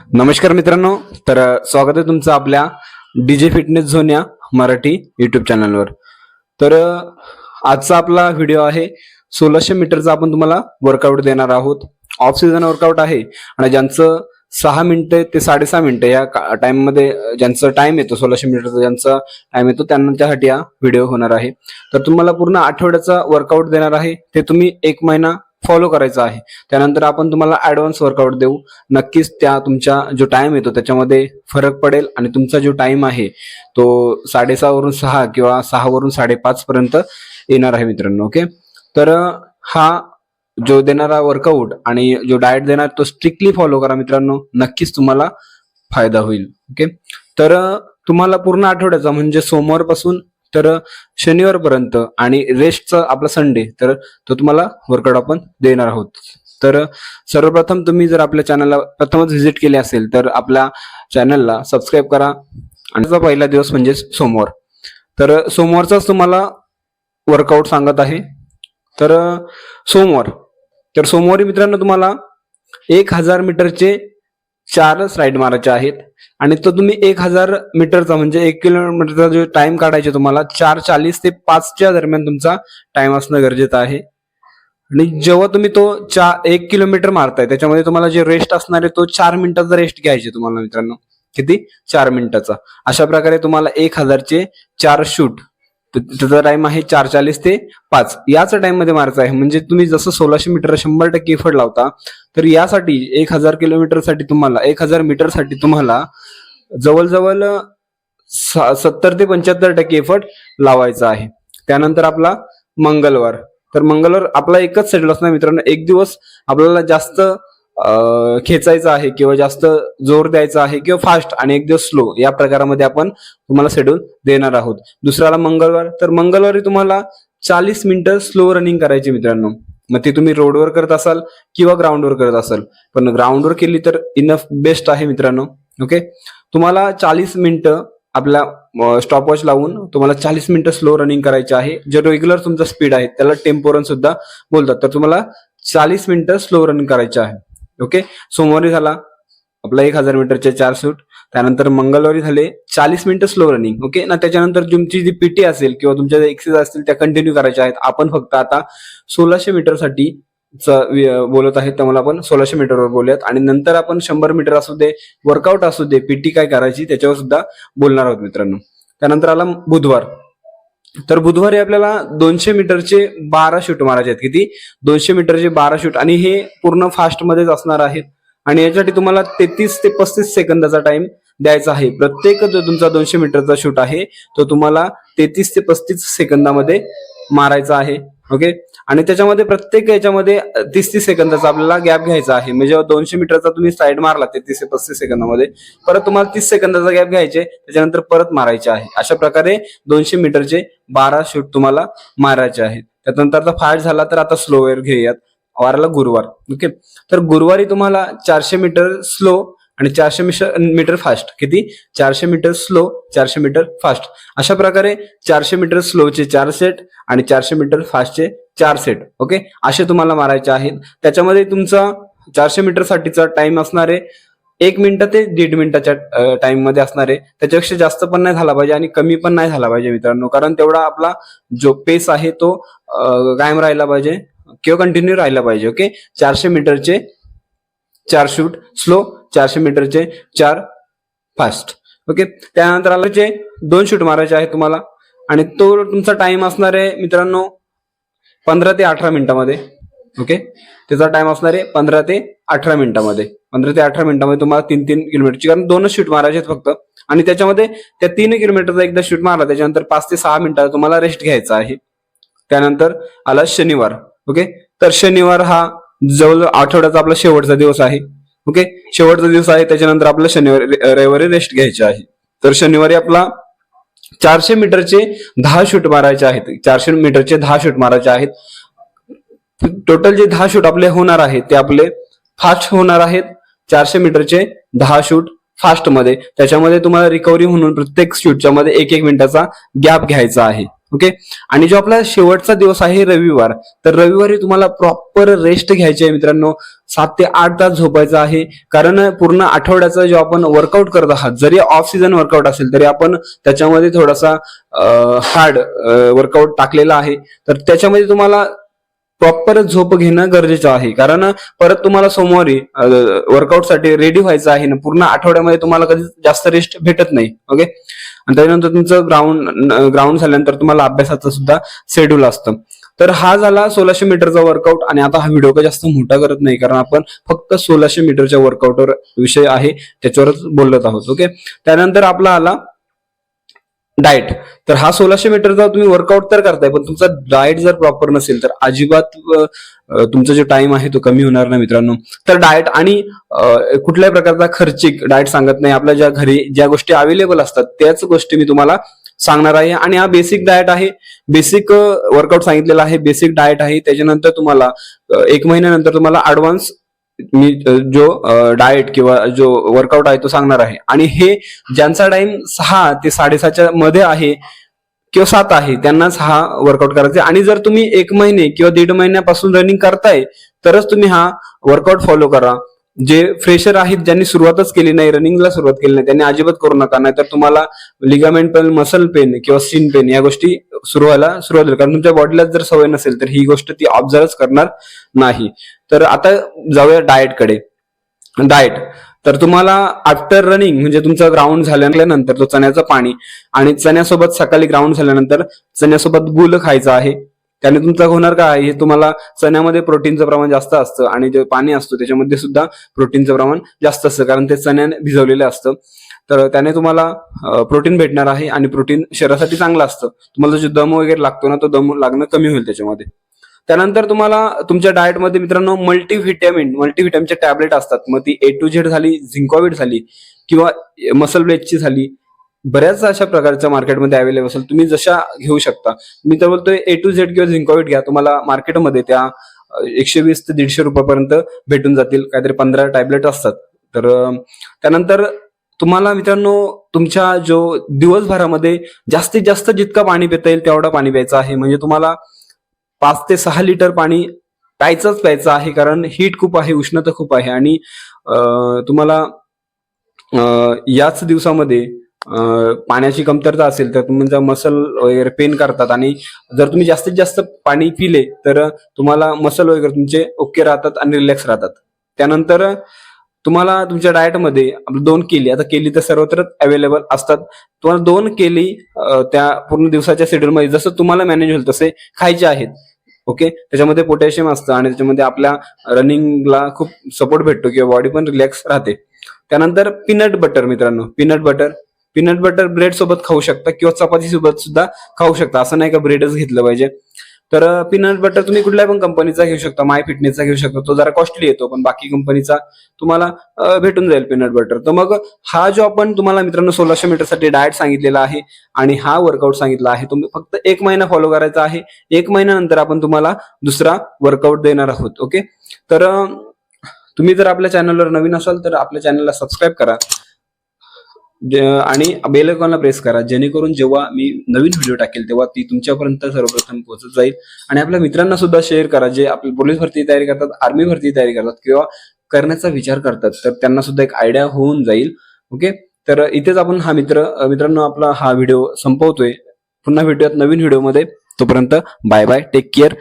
नमस्कार मित्रांनो. स्वागत आहे तुमचं आपल्या डीजे फिटनेस झोन या मराठी युट्यूब चॅनलवर. आजचा आपला व्हिडिओ आहे 1600 मीटरचा. आपण तुम्हाला वर्कआउट देणार आहोत. ऑफ सीझन वर्कआउट आहे आणि ज्यांचं 6 मिनिटं ते 6.5 मिनिटं या टाइम मध्ये ज्यांचा टाइम येतो 1600 मीटरचा ज्यांचा टाइम येतो त्यांच्यासाठी हा व्हिडिओ होणार आहे. तर तुम्हाला पूर्ण आठवड्याचा वर्कआउट देणार आहे. ते तुम्ही 1 महिना फॉलो करायचा आहे. त्यानंतर आपण तुम्हाला ऍडव्हान्स वर्कआउट देऊ. नक्कीच त्या तुमचा जो टाइम येतो त्याच्यामध्ये फरक पडेल आणि तुमचा जो टाइम आहे तो 6.5 वरून 6 किंवा 6 वरून 5.5 पर्यंत येणार आहे मित्रांनो. ओके. तर हा जो देणारा वर्कआउट आणि जो डाएट देणार तो स्ट्रिक्टली फॉलो करा मित्रांनो. नक्कीच तुम्हाला फायदा होईल. ओके. तर तुम्हाला पूर्ण आठवड्याचा म्हणजे सोमवारपासून तर शनिवारपर्यंत आणि रेस्टचा आपला संडे तर तो तुम्हाला वर्कआउट आपण देणार आहोत. तर सर्वप्रथम तुम्ही जर आपल्या चॅनलला प्रथमच व्हिजिट केले असेल तर आपल्या चॅनलला सबस्क्राईब करा. आणि त्याचा पहिला दिवस म्हणजे सोमवार. तर सोमवारचाच तुम्हाला वर्कआउट सांगत आहे. तर सोमवारी मित्रांनो तुम्हाला 1000 मीटरचे 4 राईड मारायचे आहेत आणि तो तुम्ही 1000 मीटरचा म्हणजे 1 किलोमीटरचा जो टाइम काढायचा तुम्हाला 4:40 ते 5च्या दरम्यान तुमचा टाइम असणं गरजेचं आहे. आणि जेव्हा तुम्ही तो 1 किलोमीटर मारताय त्याच्यामध्ये तुम्हाला जे रेस्ट असणार आहे तो 4 मिनिटाचा रेस्ट घ्यायचे तुम्हाला मित्रांनो. किती? 4 मिनिटाचा. अशा प्रकारे तुम्हाला 1000चे 4 शूट त्याचा टाइम आहे 4:40 ते 5 याच टाइम मध्ये मारायचा आहे. म्हणजे तुम्ही जसं 1600 मीटर 100% एफर्ट लावता तर यासाठी 1000 किलोमीटरसाठी तुम्हाला 1000 मीटरसाठी तुम्हाला जवळजवळ 70 ते 75% एफर्ट लावायचा आहे. त्यानंतर आपला मंगळवार. तर मंगळवार आपला एकच शेड्यूल असणार मित्रांनो. एक दिवस आपल्याला जास्त खेचायचा आहे किंवा जास्त जोर द्यायचा आहे किंवा फास्ट आणि एक दिवस स्लो या प्रकारामध्ये आपण तुम्हाला शेड्यूल देणार आहोत. दुसऱ्याला मंगळवार. तर मंगळवारी तुम्हाला 40 मिनिटं स्लो रनिंग करायची मित्रांनो. मग ती तुम्ही रोडवर करत असाल किंवा ग्राउंडवर करत असाल. पण ग्राउंडवर केली तर इनफ बेस्ट आहे मित्रांनो. ओके. तुम्हाला 40 मिनिटं आपला स्टॉपवॉच लावून तुम्हाला 40 मिनिटं स्लो रनिंग करायचे आहे. जे रेग्युलर तुमचा स्पीड आहे त्याला टेम्पो रन सुद्धा बोलतात. तर तुम्हाला 40 मिनिटं स्लो रनिंग करायचे आहे. ओके. सोमवारी झाला आपला 1000 मीटरचे 4 शूट. त्यानंतर मंगळवारी झाले 40 मिनिटं स्लो रनिंग. ओके ना. त्याच्यानंतर तुमची जी पीटी असेल किंवा तुमच्या एक्सरसाइज असतील त्या कंटिन्यू करायच्या आहेत. आपण फक्त आता 1600 मीटरसाठी बोलत आहेत त्यामुळे आपण 1600 मीटरवर बोलूयात आणि नंतर आपण 100 मीटर असू दे वर्कआउट असू दे पीटी काय करायची त्याच्यावर सुद्धा बोलणार आहोत मित्रांनो. त्यानंतर आला बुधवार. तर बुधवारी आपल्याला 200 मीटरचे 12 शूट मारायचे आहेत. किती? 200 मीटरचे 12 शूट आणि हे पूर्ण फास्ट मध्येच असणार आहेत. आणि यासाठी तुम्हाला 33 ते 35 सेकंदाचा टाइम द्यायचा आहे. प्रत्येक जो तुमचा 200 मीटरचा शूट आहे तो तुम्हाला 33 ते 35 सेकंदामध्ये मारायचा आहे. ओके. आणि त्याच्यामध्ये प्रत्येक याच्यामध्ये 30 सेकंदाचा आपल्याला गॅप घ्यायचा आहे. म्हणजे 200 मीटरचा तुम्ही साईड मारला 33 ते 35 सेकंदामध्ये परत तुम्हाला 30 सेकंदाचा गॅप घ्यायचे त्याच्यानंतर परत मारायचे आहे. अशा प्रकारे 200 मीटरचे 12 शूट तुम्हाला मारायचे आहेत. त्यानंतर फास्ट झाला तर आता स्लोवर घेऊयात. वाराला गुरुवार. ओके. तर गुरुवारी तुम्हाला 400 मीटर स्लो आणि 400 मीटर फास्ट. किती? 400 मीटर स्लो 400 मीटर फास्ट. अशा प्रकारे 400 मीटर स्लोचे 4 सेट आणि 400 मीटर फास्टचे 4 सेट. ओके. असे तुम्हाला मारायचे आहेत. त्याच्यामध्ये तुमचा 400 मीटर साठीचा टाइम असणार आहे 1 मिनिट ते 1.5 मिनिटाच्या टाइम मध्ये असणार आहे. त्याच्यापेक्षा जास्त पण नाही झाला पाहिजे आणि कमी पण नाही झाला पाहिजे मित्रांनो. कारण तेवढा आपला जो पेस आहे तो कायम राहिला पाहिजे किंवा कंटिन्यू राहिला पाहिजे. ओके. 400 मीटरचे 4 शूट स्लो 400 मीटरचे 4 फास्ट. ओके. त्यानंतर आलाचे 2 शूट मारायचे आहेत तुम्हाला आणि तो तुमचा टाइम असणार आहे मित्रांनो 15 ते 18 मिनिटांमध्ये. ओके. त्याचा टाइम असणार आहे 15 ते 18 मिनिटांमध्ये. 15 ते 18 मिनिटांमध्ये तुम्हाला 3 किलोमीटरची कारण 2च शूट मारायचे आहेत फक्त. आणि त्याच्यामध्ये त्या 3 किलोमीटरचा एकदा शूट मारला त्याच्यानंतर 5 ते 6 मिनिटाचा तुम्हाला रेस्ट घ्यायचा आहे. त्यानंतर आला शनिवार. ओके. तर शनिवार हा जवळ आठवड्याचा आपला शेवटचा दिवस आहे. ओके. शेवटचा दिवस आहे. त्याच्यानंतर आपला रविवारी रेस्ट घ्यायची आहे. तर शनिवारी आपला 400 मीटरचे 10 शूट मारायचे आहेत. 400 मीटरचे 10 शूट मारायचे आहेत. टोटल जे 10 शूट आपले होणार आहेत ते आपले फास्ट होणार आहेत. 400 मीटरचे 10 शूट फास्ट मध्ये. त्याच्यामध्ये तुम्हाला रिकव्हरी म्हणून प्रत्येक शूटच्या मध्ये 1-1 मिनिटाचा गॅप घ्यायचा आहे. ओके. आणि जो आपला शेवटचा दिवस आहे रविवार, तर रविवारी तुम्हाला प्रॉपर रेस्ट घ्यायची आहे मित्रांनो. 7 ते 8 तास झोपायचं आहे, कारण पूर्ण आठवड्याचा जो आपण वर्कआउट करत आहात, जरी ऑफ सीझन वर्कआउट असेल तरी आपण त्याच्यामध्ये थोडासा हार्ड वर्कआउट टाकलेला आहे. तर त्याच्यामध्ये तुम्हाला प्रॉपर झोप घेणं गरजेचं आहे, कारण परत तुम्हाला सोमवारी वर्कआउटसाठी रेडी व्हायचं आहे ना. पूर्ण आठवड्यामध्ये तुम्हाला कधी जास्त रेस्ट भेटत नाही. ओके. आणि त्यानंतर तुमचं ग्राउंड झाल्यानंतर तुम्हाला अभ्यासाचं सुद्धा शेड्यूल असतं. तर हा झाला 1600 मीटरचा वर्कआउट. आणि आता हा व्हिडिओ काही जास्त मोठा करत नाही, कारण आपण फक्त 1600 मीटरच्या वर्कआउटवर विषय आहे त्याच्यावरच बोलत आहोत. ओके. त्यानंतर आपला आला डाएट. तर हा 1600 मीटरचा तुम्ही वर्कआउट तर करताय, पण तुमचा डाएट जर प्रॉपर नसेल तर अजिबात तुमचा जो टाइम आहे तो कमी होणार नाही मित्रांनो. तर डाएट आणि कुठल्याही प्रकारचा खर्चिक डाएट सांगत नाही. आपल्या ज्या घरी ज्या गोष्टी अवेलेबल असतात त्याच गोष्टी मी तुम्हाला सांगणार आहे. आणि हा बेसिक डाएट आहे, बेसिक वर्कआउट सांगितलेला आहे, बेसिक डाएट आहे. त्याच्यानंतर तुम्हाला 1 महिन्यानंतर तुम्हाला ऍडव्हान्स मी जो डाएट किंवा जो वर्कआउट आहे तो सांगणार आहे. आणि हे ज्यांचा टाइम 6 ते 6:30च्या मध्ये आहे किंवा 7 आहे त्यांनाच हा वर्कआउट करायचा. आणि जर तुम्ही 1 महिने किंवा 1.5 महिन्यापासून रनिंग करताय तरच तुम्ही हा वर्कआउट फॉलो करा. जे फ्रेशर आहेत, ज्यांनी सुरुवातच केली नाही, रनिंगला सुरुवात केली नाही, त्यांनी अजिबात करू नका. नाहीतर तुम्हाला लिगामेंट पेन, मसल पेन किंवा स्किन पेन या गोष्टी सुरू व्हायला सुरुवात होईल, कारण तुमच्या बॉडीला जर सवय नसेल तर ही गोष्ट ती ऑब्झर्व करणार नाही. तर आता जाऊया डाएटकडे. डाएट तर तुम्हाला आफ्टर रनिंग म्हणजे तुमचं ग्राउंड झाल्यानंतर तो चण्याचं पाणी आणि चण्यासोबत सकाळी ग्राउंड झाल्यानंतर चण्यासोबत गुल खायचं आहे. त्याने तुमचं होणार काय आहे, हे तुम्हाला चण्यामध्ये प्रोटीनचं प्रमाण जास्त असतं आणि जे पाणी असतं त्याच्यामध्ये सुद्धा प्रोटीनचं प्रमाण जास्त असतं, कारण ते चण्याने भिजवलेलं असतं. तर त्याने तुम्हाला प्रोटीन भेटणार आहे आणि प्रोटीन शरीरासाठी चांगलं असतं. तुम्हाला जो दम वगैरे लागतो ना, तो दम लागणं कमी होईल त्याच्यामध्ये. त्यानंतर तुम्हाला तुमच्या डाएटमध्ये मित्रांनो मल्टीव्हिटॅमिनचे टॅबलेट असतात. मग ती A to Z झाली, झिंकॉविट झाली किंवा मसल ब्लेचची झाली. बऱ्याच अशा प्रकारच्या मार्केटमध्ये अवेलेबल असेल, तुम्ही जशा घेऊ शकता. मी तर बोलतोय A to Z किंवा झिंकॉविट घ्या. तुम्हाला मार्केटमध्ये त्या 120 ते 150 रुपयापर्यंत भेटून जातील. काहीतरी 15 टॅबलेट असतात. तर त्यानंतर तुम्हाला मित्रांनो तुमच्या जो दिवसभरामध्ये जास्तीत जास्त जितकं पाणी पिता येईल तेवढं पाणी प्यायचं आहे. म्हणजे तुम्हाला 5 ते 6 लिटर पाणी प्यायचं आहे, कारण हीट खूप आहे, उष्णता खूप आहे. आणि तुम्हाला याच दिवसामध्ये पाण्याची कमतरता असेल तर तुमचा मसल वगैरे पेन करतात. आणि जर तुम्ही जास्तीत जास्त पाणी पिले तर तुम्हाला मसल वगैरे तुमचे ओके राहतात आणि रिलॅक्स राहतात. त्यानंतर तुम्हाला तुमच्या डाएटमध्ये 2 केली, आता केली तर सर्वत्र अवेलेबल असतात. तुम्हाला 2 केली त्या पूर्ण दिवसाच्या शेड्यूलमध्ये जसं तुम्हाला मॅनेज होईल तसे खायचे आहेत. ओके. त्याच्यामध्ये पोटॅशियम असतं आणि त्याच्यामध्ये आपल्या रनिंगला खूप सपोर्ट भेटतो किंवा बॉडी पण रिलॅक्स राहते. त्यानंतर पीनट बटर मित्रांनो, पीनट बटर ब्रेड सोबत खाऊ शकता किंवा चपाती सोबत सुद्धा खाऊ शकता. असं नाही का ब्रेडच घेतलं पाहिजे. तर पीनट बटर तुम्ही कुठल्या पण कंपनीचा घेऊ शकता, माय फिटनेसचा घेऊ शकता. तो जरा कॉस्टली येतो, पण बाकी कंपनीचा तुम्हाला भेटून जाईल पीनट बटर. तर मग हा जो आपण तुम्हाला मित्रांनो 1600 मीटरसाठी डाएट सांगितलेला आहे आणि हा वर्कआउट सांगितला आहे, तुम्ही फक्त 1 महिना फॉलो करायचा आहे. 1 महिन्यानंतर आपण तुम्हाला दुसरा वर्कआउट देणार आहोत. ओके. तर तुम्ही जर आपल्या चॅनलवर नवीन असाल तर आपल्या चॅनलला सबस्क्राईब करा आणि बेल आयकॉनला प्रेस करा, जेणेकरून जेव्हा मी नवीन व्हिडिओ टाकेल तेव्हा ती तुमच्यापर्यंत सर्वप्रथम पोहोचत जाईल. आणि आपल्या मित्रांना सुद्धा शेअर करा, जे आपली पोलीस भरती तयारी करतात, आर्मी भरती तयारी करतात किंवा करण्याचा विचार करतात, तर त्यांना सुद्धा एक आयडिया होऊन जाईल. ओके. तर इथेच आपण मित्रांनो आपला हा व्हिडिओ संपवतोय. पुन्हा भेटूयात नवीन व्हिडिओमध्ये. तोपर्यंत बाय बाय, टेक केअर.